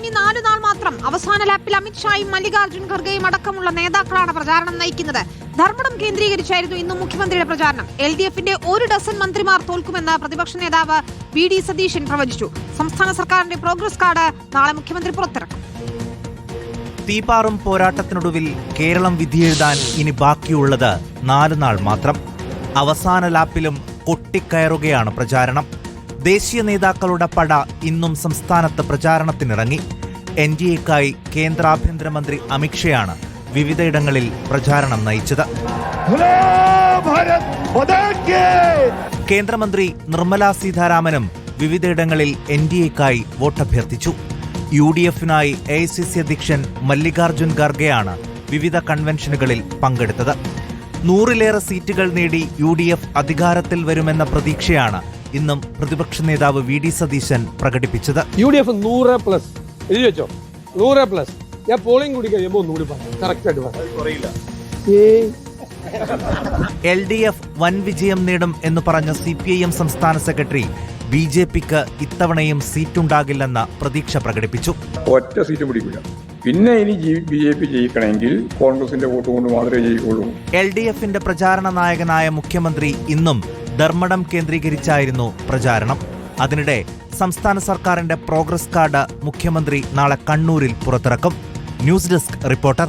ഇനി 4 നാൾ മാത്രം. അവസാന ലാപ്പിൽ അമിത്ഷായും മല്ലികാർജ്ജുൻ ഖർഗെയും അടക്കമുള്ള നേതാക്കളാണ് പ്രചാരണം നയിക്കുന്നത്. ധർമ്മടം കേന്ദ്രീകരിച്ചായിരുന്നു ഇന്ന് മുഖ്യമന്ത്രിയുടെ പ്രചാരണം. LDF-ന്റെ 1 ഡസൻ മന്ത്രിമാർ തോൽക്കുമെന്ന് പ്രതിപക്ഷ നേതാവ് VD സതീശൻ പ്രവചിച്ചു. സംസ്ഥാന സർക്കാരിന്റെ പ്രോഗ്രസ് കാർഡ് നാളെ മുഖ്യമന്ത്രി പുറത്തിറക്കും. തീപാറും പോരാട്ടത്തിനൊടുവിൽ കേരളം വിധിയെഴുതാൻ ഇനി ബാക്കിയുള്ളത് 4 നാൾ മാത്രം. അവസാന ലാപ്പിലും കൊട്ടിക്കയറുകയാണ് പ്രചാരണം. ദേശീയ നേതാക്കളുടെ പട ഇന്നും സംസ്ഥാനത്ത് പ്രചാരണത്തിനിറങ്ങി. NDAക്കായി കേന്ദ്ര ആഭ്യന്തരമന്ത്രി അമിത്ഷയാണ് വിവിധയിടങ്ങളിൽ പ്രചാരണം നയിച്ചത്. കേന്ദ്രമന്ത്രി നിർമ്മല സീതാരാമനും വിവിധയിടങ്ങളിൽ NDAക്കായി വോട്ടഭ്യർത്ഥിച്ചു. UDF-നായി AICC അധ്യക്ഷൻ മല്ലികാർജ്ജുൻ ഖർഗെയാണ് വിവിധ കൺവെൻഷനുകളിൽ പങ്കെടുത്തത്. 100-ലേറെ സീറ്റുകൾ നേടി UDF അധികാരത്തിൽ വരുമെന്ന പ്രതീക്ഷയാണ് ഇന്നും പ്രതിപക്ഷ നേതാവ് VD സതീശൻ പ്രകടിപ്പിച്ചത്. UDF 100+, എഴുതി വെച്ചോ, 100+. ഞാൻ പോളിംഗ് കൂടി കഴിയുമ്പോൾ ഒന്നുകൂടി പറയാം, കറക്റ്റായിട്ട് പറയാം. LDF വൻ വിജയം നേടും എന്ന് പറഞ്ഞ CPIM സംസ്ഥാന സെക്രട്ടറി BJPക്ക് ഇത്തവണയും സീറ്റുണ്ടാകില്ലെന്ന പ്രതീക്ഷ പ്രകടിപ്പിച്ചു. ഒറ്റ സീറ്റ് പിടിക്കില്ല. പിന്നെ ഇനി BJP ജയിക്കണമെങ്കിൽ കോൺഗ്രസിന്റെ വോട്ട് കൊണ്ട് മാത്രമേ ജയിക്കുള്ളൂ. LDF-ന്റെ പ്രചാരണ നായകനായ മുഖ്യമന്ത്രി ഇന്നും ധർമ്മടം കേന്ദ്രീകരിച്ചായിരുന്നു പ്രചാരണം. അതിനിടെ സംസ്ഥാന സർക്കാരിന്റെ പ്രോഗ്രസ് കാർഡ് മുഖ്യമന്ത്രി നാളെ കണ്ണൂരിൽ പുറത്തിറക്കും. News desk reporter.